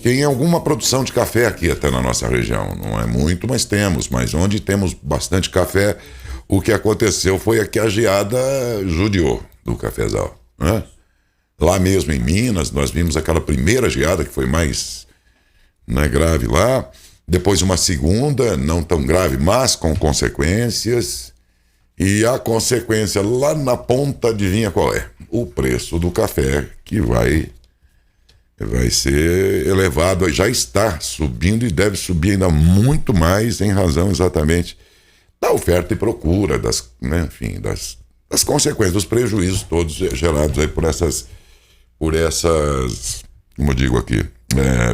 tem alguma produção de café aqui até na nossa região. Não é muito, mas temos. Mas onde temos bastante café, o que aconteceu foi que a geada judiou do cafezal, né? Lá mesmo em Minas, nós vimos aquela primeira geada que foi mais, né, grave lá. Depois uma segunda, não tão grave, mas com consequências. E a consequência lá na ponta, adivinha qual é? O preço do café, que vai ser elevado, já está subindo e deve subir ainda muito mais em razão exatamente da oferta e procura, né, enfim, das consequências, dos prejuízos todos gerados aí por essas, como eu digo aqui,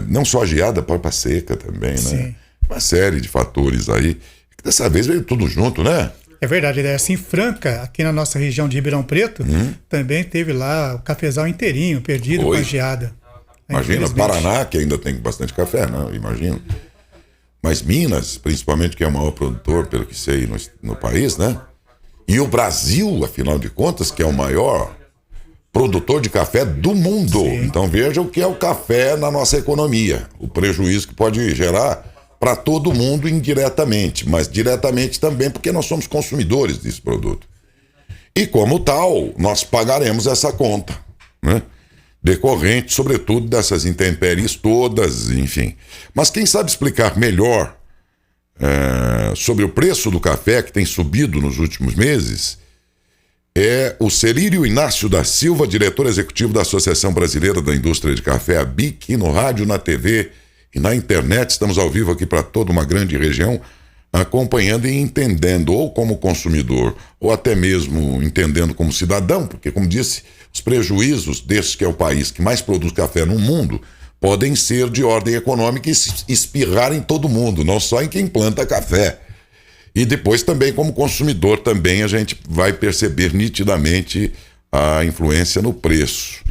não só a geada, a própria seca também, né? Sim. Uma série de fatores aí, que dessa vez veio tudo junto, né? É verdade, assim, Franca, aqui na nossa região de Ribeirão Preto, também teve lá o cafezal inteirinho, perdido com a geada. Imagina, Paraná, que ainda tem bastante café, né? Imagino. Mas Minas, principalmente, que é o maior produtor, pelo que sei, no país, né? E o Brasil, afinal de contas, que é o maior produtor de café do mundo. Sim. Então veja o que é o café na nossa economia. O prejuízo que pode gerar para todo mundo indiretamente, mas diretamente também porque nós somos consumidores desse produto. E como tal, nós pagaremos essa conta, né? Decorrente, sobretudo, dessas intempéries todas, enfim. Mas quem sabe explicar melhor sobre o preço do café que tem subido nos últimos meses é o Celírio Inácio da Silva, diretor executivo da Associação Brasileira da Indústria de Café, a BIC, no rádio, na TV e na internet. Estamos ao vivo aqui para toda uma grande região, acompanhando e entendendo, ou como consumidor, ou até mesmo entendendo como cidadão, porque, como disse, os prejuízos desse que é o país que mais produz café no mundo podem ser de ordem econômica e espirrar em todo mundo, não só em quem planta café. E depois também, como consumidor, também a gente vai perceber nitidamente a influência no preço.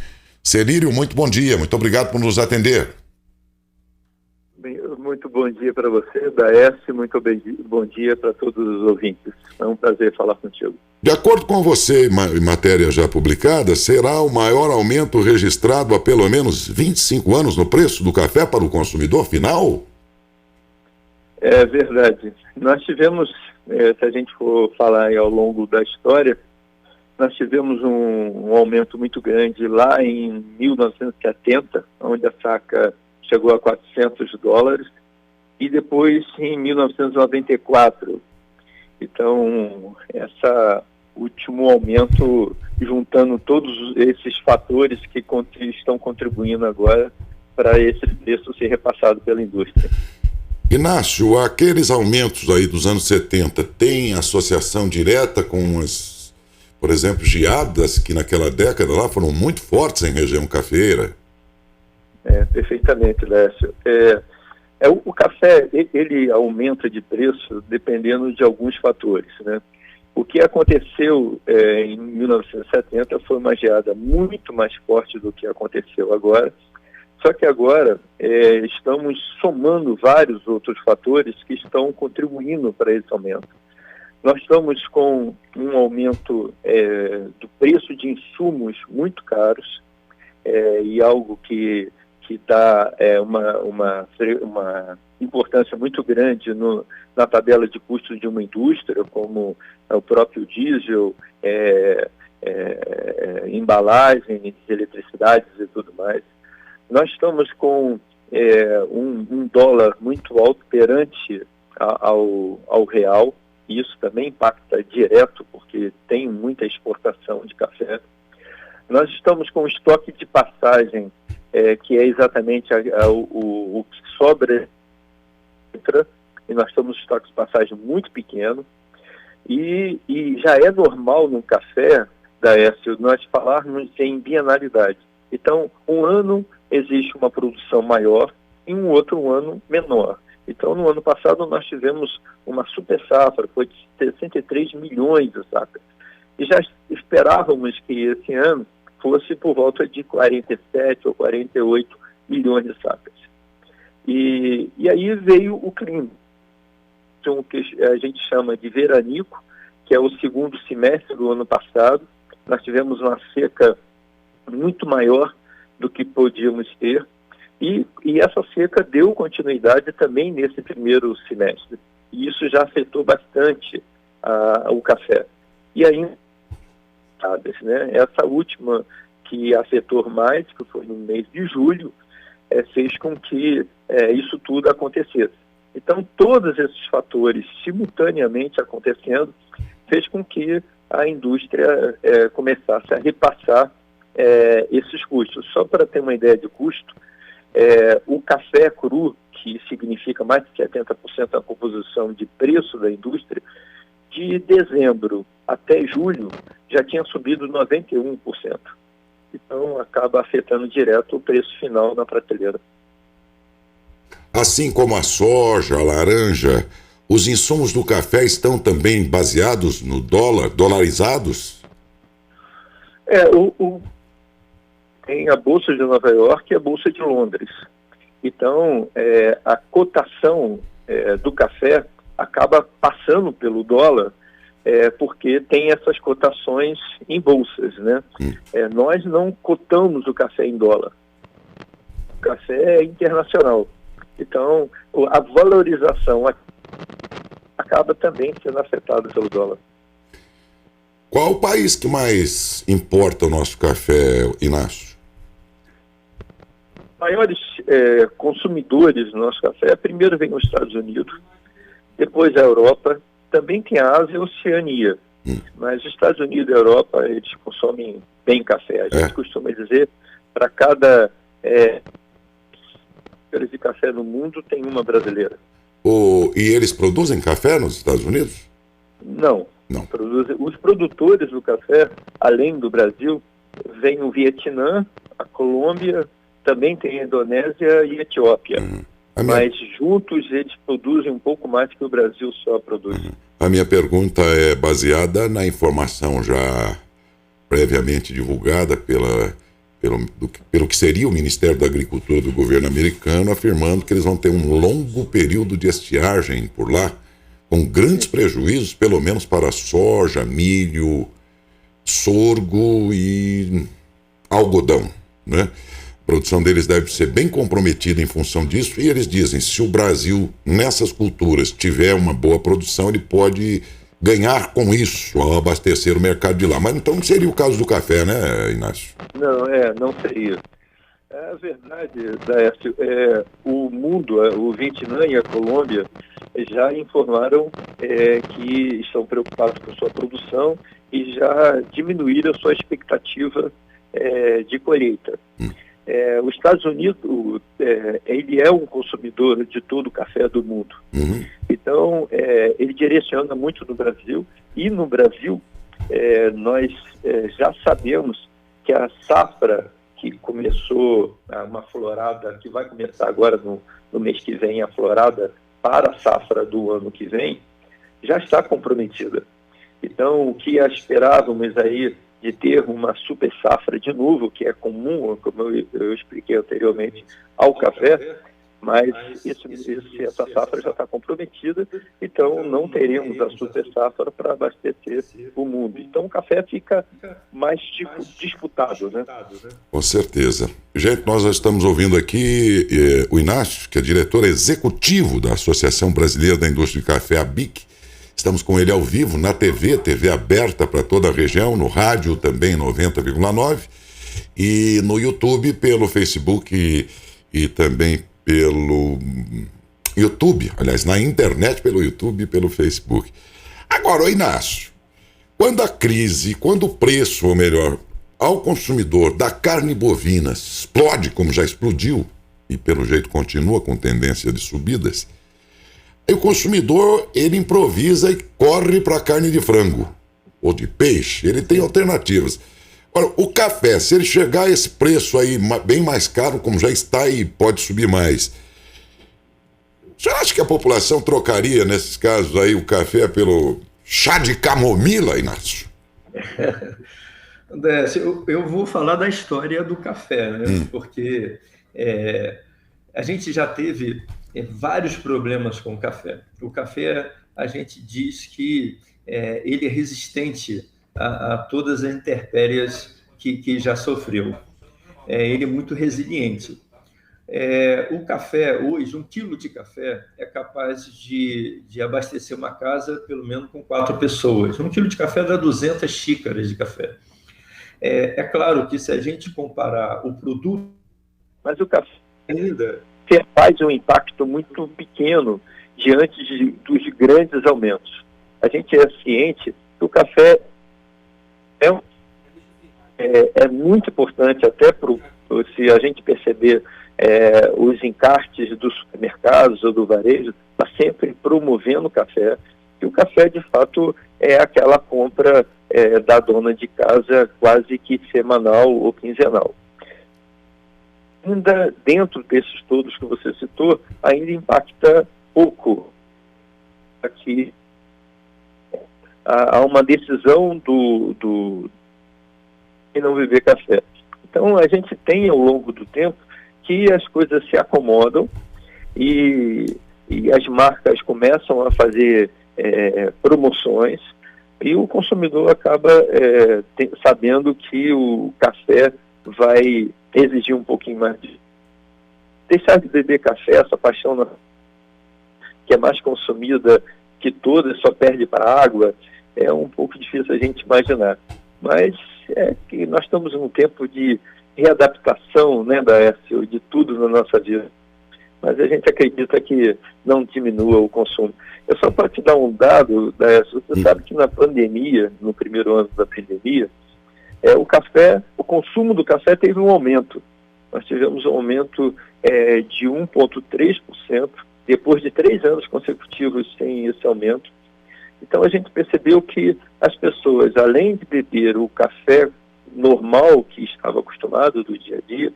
Celírio, muito bom dia, muito obrigado por nos atender. Muito bom dia para você, Daércio, muito bom dia para todos os ouvintes. É um prazer falar contigo. De acordo com você, em matéria já publicada, será o maior aumento registrado há pelo menos 25 anos no preço do café para o consumidor final? É verdade. Nós tivemos, se a gente for falar aí ao longo da história, nós tivemos um aumento muito grande lá em 1970, onde a saca chegou a $400, e depois em 1994. Então, esse último aumento, juntando todos esses fatores que estão contribuindo agora para esse preço ser repassado pela indústria. Inácio, aqueles aumentos aí dos anos 70 têm associação direta com as, por exemplo, geadas que naquela década lá foram muito fortes em região cafeeira? Perfeitamente, Lécio. O café, ele aumenta de preço dependendo de alguns fatores, né? O que aconteceu em 1970 foi uma geada muito mais forte do que aconteceu agora, só que agora estamos somando vários outros fatores que estão contribuindo para esse aumento. Nós estamos com um aumento do preço de insumos muito caros, e algo que dá uma importância muito grande na tabela de custos de uma indústria, como o próprio diesel, embalagens, eletricidades e tudo mais. Nós estamos com um dólar muito alto perante ao real, e isso também impacta direto, porque tem muita exportação de café. Nós estamos com um estoque de passagem, que é exatamente o que sobra, e nós estamos com um estoque de passagem muito pequeno, e já é normal no café, Daércio, nós falarmos em bienalidade. Então, um ano existe uma produção maior e um outro ano menor. Então, no ano passado, nós tivemos uma super safra, foi de 63 milhões de sacas. E já esperávamos que esse ano fosse por volta de 47 ou 48 milhões de sacas. E aí veio o clima, o que a gente chama de veranico, que é o segundo semestre do ano passado. Nós tivemos uma seca muito maior do que podíamos ter, E essa seca deu continuidade também nesse primeiro semestre. E isso já afetou bastante o café. E ainda, né, essa última que afetou mais, que foi no mês de julho, fez com que isso tudo acontecesse. Então, todos esses fatores simultaneamente acontecendo, fez com que a indústria começasse a repassar esses custos. Só para ter uma ideia de custo, o café cru, que significa mais de 70% da composição de preço da indústria, de dezembro até julho já tinha subido 91%. Então, acaba afetando direto o preço final na prateleira. Assim como a soja, a laranja, os insumos do café estão também baseados no dólar, dolarizados? Tem a Bolsa de Nova York e a Bolsa de Londres. Então, a cotação do café acaba passando pelo dólar, porque tem essas cotações em bolsas, né? Nós não cotamos o café em dólar. O café é internacional. Então, a valorização acaba também sendo afetada pelo dólar. Qual o país que mais importa o nosso café, Inácio? Maiores consumidores do nosso café, primeiro vem os Estados Unidos, depois a Europa, também tem a Ásia e a Oceania. Mas os Estados Unidos e a Europa, eles consomem bem café. A gente costuma dizer, para cada de café no mundo, tem uma brasileira. E eles produzem café nos Estados Unidos? Não. Os produtores do café, além do Brasil, vem o Vietnã, a Colômbia, também tem a Indonésia e a Etiópia. Mas juntos eles produzem um pouco mais que o Brasil só produz. A minha pergunta é baseada na informação já previamente divulgada pelo que seria o Ministério da Agricultura do governo americano, afirmando que eles vão ter um longo período de estiagem por lá, com grandes prejuízos, pelo menos para soja, milho, sorgo e algodão, né? A produção deles deve ser bem comprometida em função disso, e eles dizem, se o Brasil, nessas culturas, tiver uma boa produção, ele pode ganhar com isso, ao abastecer o mercado de lá. Mas então não seria o caso do café, né, Inácio? Não seria. A verdade, Daércio, o mundo, o Vietnã e a Colômbia já informaram que estão preocupados com sua produção e já diminuíram a sua expectativa de colheita. Os Estados Unidos, ele é um consumidor de todo o café do mundo. Então, ele direciona muito no Brasil, e no Brasil nós já sabemos que a safra que começou, uma florada, que vai começar agora no mês que vem, a florada para a safra do ano que vem, já está comprometida. Então, o que esperávamos aí de ter uma super safra de novo, que é comum, como eu expliquei anteriormente, ao café, mas essa safra já está comprometida, então não teremos a super safra para abastecer o mundo. Então o café fica mais disputado, né? Com certeza. Gente, nós já estamos ouvindo aqui o Inácio, que é diretor executivo da Associação Brasileira da Indústria de Café, a BIC. Estamos com ele ao vivo na TV aberta para toda a região, no rádio também 90,9, e no YouTube, pelo Facebook e também pelo YouTube, aliás, na internet, pelo YouTube e pelo Facebook. Agora, Inácio, quando o preço, ou melhor, ao consumidor da carne bovina explode, como já explodiu, e pelo jeito continua com tendência de subidas, o consumidor, ele improvisa e corre para a carne de frango ou de peixe, ele tem alternativas. Ora, o café, se ele chegar a esse preço aí bem mais caro, como já está e pode subir mais, você acha que a população trocaria, nesses casos aí, o café pelo chá de camomila, Inácio? André, eu vou falar da história do café, né? Porque a gente já teve vários problemas com o café. O café, a gente diz que ele é resistente a todas as intempéries que já sofreu. Ele é muito resiliente. O café, hoje, 1 quilo de café é capaz de abastecer uma casa pelo menos com 4 pessoas. 1 quilo de café dá 200 xícaras de café. É claro que se a gente comparar o produto... Mas o café ainda faz um impacto muito pequeno diante dos grandes aumentos. A gente é ciente que o café é muito importante, até se a gente perceber os encartes dos supermercados ou do varejo, está sempre promovendo o café, e o café, de fato, é aquela compra da dona de casa quase que semanal ou quinzenal. Ainda dentro desses todos que você citou, ainda impacta pouco. Aqui há uma decisão do não beber café. Então, a gente tem, ao longo do tempo, que as coisas se acomodam e as marcas começam a fazer promoções, e o consumidor acaba sabendo que o café vai exigir um pouquinho mais de... Deixar de beber café, essa paixão que é mais consumida que todas, só perde para a água, é um pouco difícil a gente imaginar. Mas é que nós estamos num tempo de readaptação, né, Daércio, de tudo na nossa vida. Mas a gente acredita que não diminua o consumo. Eu só para te dar um dado, Daércio, você sabe que na pandemia, no primeiro ano da pandemia, o consumo do café teve um aumento. Nós tivemos um aumento de 1,3%, depois de 3 anos consecutivos sem esse aumento. Então a gente percebeu que as pessoas, além de beber o café normal que estava acostumado do dia a dia,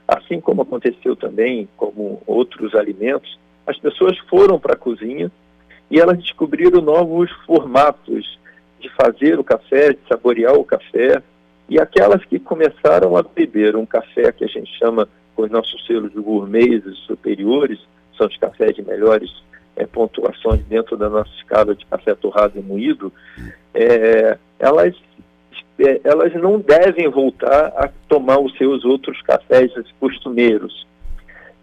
assim como aconteceu também como outros alimentos, as pessoas foram para a cozinha e elas descobriram novos formatos de fazer o café, de saborear o café. E aquelas que começaram a beber um café que a gente chama, com os nossos selos de gourmets superiores, são os cafés de melhores pontuações dentro da nossa escala de café torrado e moído, elas não devem voltar a tomar os seus outros cafés costumeiros.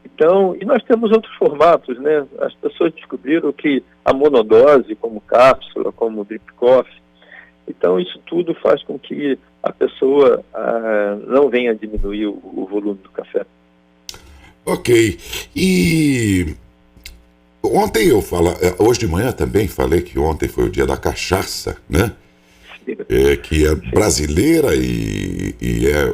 Então, e nós temos outros formatos, né? As pessoas descobriram que a monodose, como cápsula, como drip coffee, então isso tudo faz com que a pessoa não venha diminuir o volume do café. Ok. E ontem hoje de manhã também falei que ontem foi o dia da cachaça, né? Que é brasileira e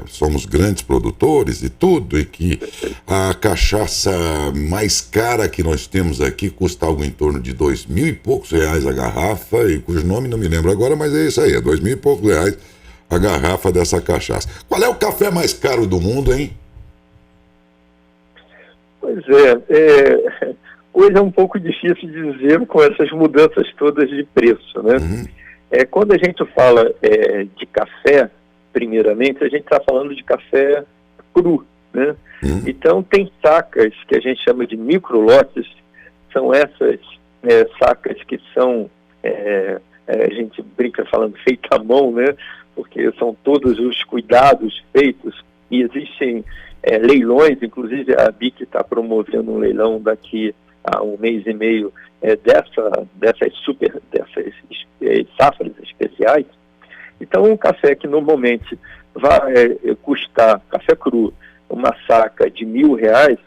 somos grandes produtores e tudo, e que a cachaça mais cara que nós temos aqui custa algo em torno de R$2.000 e poucos a garrafa, e cujo nome não me lembro agora, mas é isso aí, R$2.000 e poucos a garrafa dessa cachaça. Qual é o café mais caro do mundo, hein? Pois coisa um pouco difícil de dizer com essas mudanças todas de preço, né? Uhum. Quando a gente fala de café, primeiramente, a gente está falando de café cru, né? Uhum. Então, tem sacas que a gente chama de microlotes, são essas sacas que são, a gente brinca falando feita à mão, né? Porque são todos os cuidados feitos, e existem leilões, inclusive a BIC está promovendo um leilão daqui a 1 mês e meio dessas safras especiais. Então, um café que normalmente vai custar, café cru, uma saca de R$1.000,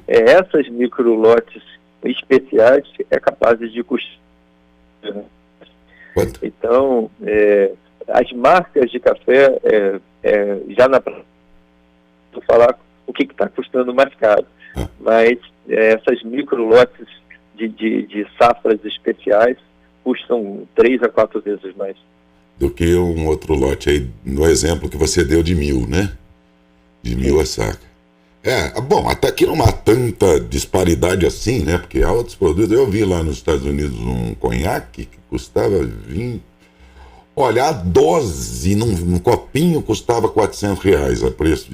essas microlotes especiais capazes de custar. Então, as marcas de café, já vou falar o que está custando mais caro, mas essas microlotes de safras especiais custam 3 a 4 vezes mais. Do que um outro lote aí, no exemplo que você deu de 1.000, né? De 1.000 a saca. Bom, até que não há tanta disparidade assim, né? Porque há outros produtos. Eu vi lá nos Estados Unidos um conhaque que custava 20. Olha, a dose num copinho custava R$400 a preço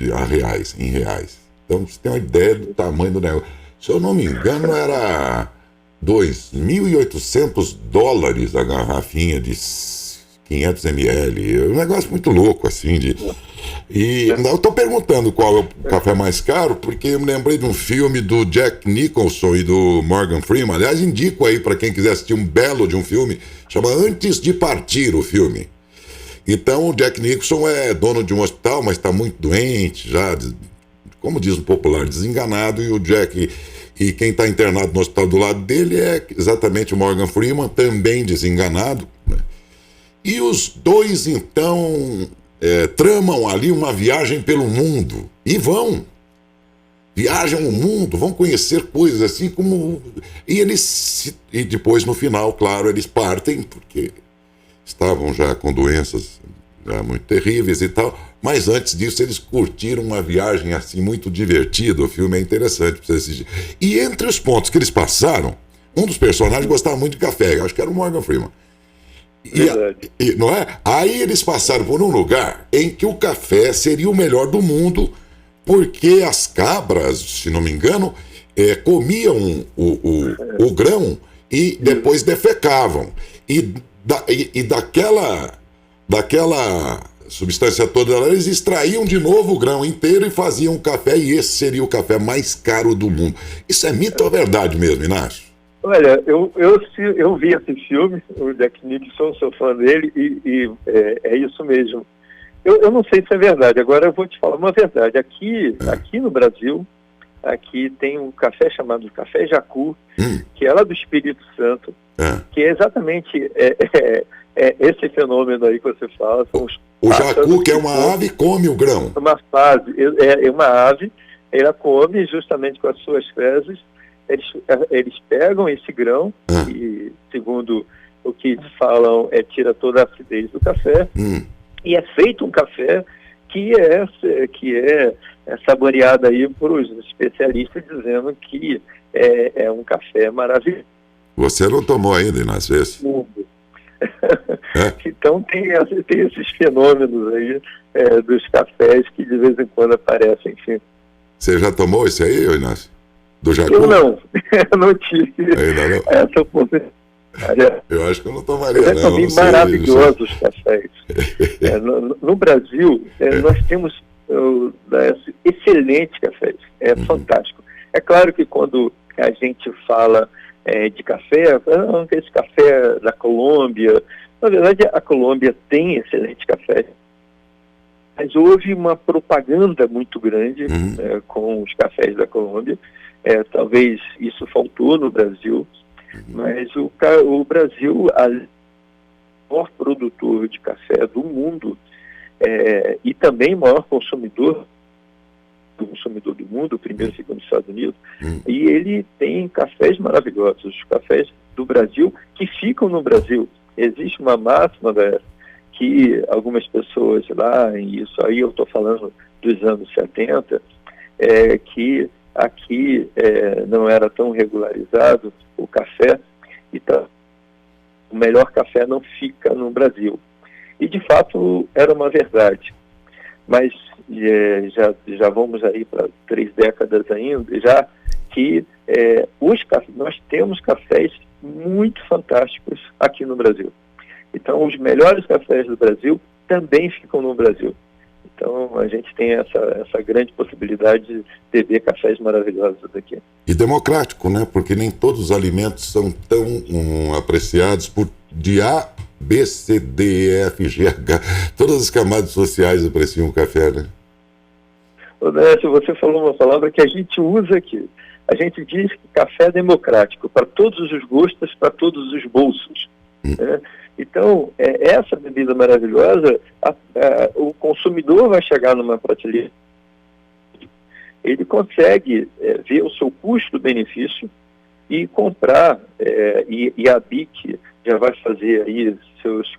em reais. Então você tem uma ideia do tamanho do negócio. Se eu não me engano, era $2.800 a garrafinha 500 ml, um negócio muito louco, assim. E eu estou perguntando qual é o café mais caro, porque eu me lembrei de um filme do Jack Nicholson e do Morgan Freeman. Aliás, indico aí para quem quiser assistir um belo de um filme, chama Antes de Partir, o filme. Então, o Jack Nicholson é dono de um hospital, mas está muito doente, já, como diz o popular, desenganado, e o Jack... E quem está internado no hospital do lado dele é exatamente o Morgan Freeman, também desenganado, né? E os dois, então, tramam ali uma viagem pelo mundo. E viajam o mundo, vão conhecer coisas assim como... E depois, no final, claro, eles partem, porque estavam já com doenças já muito terríveis e tal. Mas antes disso, eles curtiram uma viagem assim muito divertida. O filme é interessante para você assistir. E entre os pontos que eles passaram, um dos personagens gostava muito de café. Acho que era o Morgan Freeman. Não é? Aí eles passaram por um lugar em que o café seria o melhor do mundo, porque as cabras, se não me engano, comiam o grão e depois defecavam. E daquela substância toda, eles extraíam de novo o grão inteiro e faziam um café, e esse seria o café mais caro do mundo. Isso é mito ou verdade mesmo, Inácio? Olha, eu vi esse filme, o Jack Nicholson, sou fã dele, e é isso mesmo. Eu não sei se é verdade, agora eu vou te falar uma verdade. Aqui no Brasil, aqui tem um café chamado Café Jacu, que é lá do Espírito Santo, que é exatamente esse fenômeno aí que você fala. São o jacu, que é uma ave, come o grão. Uma ave, ela come justamente com as suas fezes. Eles pegam esse grão e, segundo o que falam, tira toda a acidez do café, e é feito um café que é saboreado aí por os especialistas, dizendo que é um café maravilhoso. Você não tomou ainda, Inácio, esse? Então tem esses fenômenos aí dos cafés que de vez em quando aparecem, enfim. Você já tomou esse aí, Inácio? Do jacu? Eu não tive essa oportunidade. Eu acho que eu não tomaria, não. São maravilhosos cafés. No Brasil, nós temos excelentes cafés. É fantástico. É claro que quando a gente fala de café, esse café da Colômbia, na verdade a Colômbia tem excelente café, mas houve uma propaganda muito grande com os cafés da Colômbia. Talvez isso faltou no Brasil, mas o Brasil, o maior produtor de café do mundo, e também maior consumidor do mundo, o primeiro e segundo Estados Unidos, e ele tem cafés maravilhosos, os cafés do Brasil que ficam no Brasil. Existe uma máxima que algumas pessoas lá, e isso aí eu estou falando dos anos 70, que aqui não era tão regularizado o café, então o melhor café não fica no Brasil. E de fato era uma verdade. Mas já vamos aí para 3 décadas ainda, já que nós temos cafés muito fantásticos aqui no Brasil. Então, os melhores cafés do Brasil também ficam no Brasil. Então, a gente tem essa grande possibilidade de beber cafés maravilhosos aqui. E democrático, né? Porque nem todos os alimentos são tão apreciados por A, B, C, D, E, F, G, H. Todas as camadas sociais apreciam o café, né? Odécio, você falou uma palavra que a gente usa aqui. A gente diz que café é democrático, para todos os gostos, para todos os bolsos. Né? Então, essa bebida maravilhosa, o consumidor vai chegar numa prateleira, ele consegue ver o seu custo-benefício e comprar, e a BIC já vai fazer aí seus...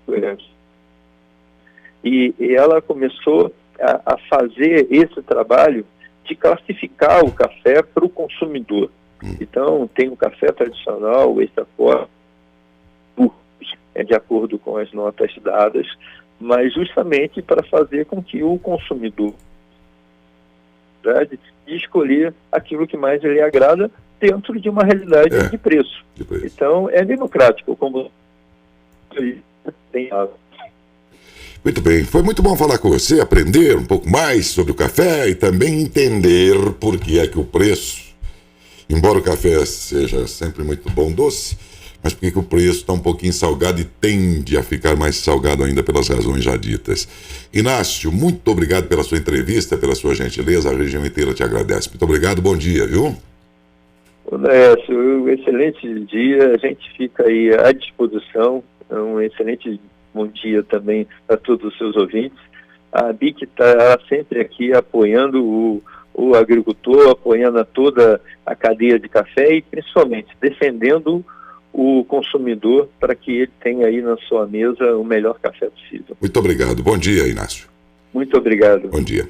E ela começou a fazer esse trabalho de classificar o café para o consumidor. Então, tem o café tradicional, o extra forte, de acordo com as notas dadas, mas justamente para fazer com que o consumidor de escolher aquilo que mais lhe agrada dentro de uma realidade de preço. Então, é democrático, como tem. Muito bem, foi muito bom falar com você, aprender um pouco mais sobre o café e também entender por que é que o preço, embora o café seja sempre muito bom, doce, mas por que o preço está um pouquinho salgado e tende a ficar mais salgado ainda pelas razões já ditas. Inácio, muito obrigado pela sua entrevista, pela sua gentileza, a região inteira te agradece. Muito obrigado, bom dia, viu? Um excelente dia, a gente fica aí à disposição, um excelente bom dia também a todos os seus ouvintes. A BIC está sempre aqui apoiando o agricultor, apoiando toda a cadeia de café e principalmente defendendo o consumidor para que ele tenha aí na sua mesa o melhor café possível. Muito obrigado, bom dia, Inácio. Muito obrigado. Bom dia.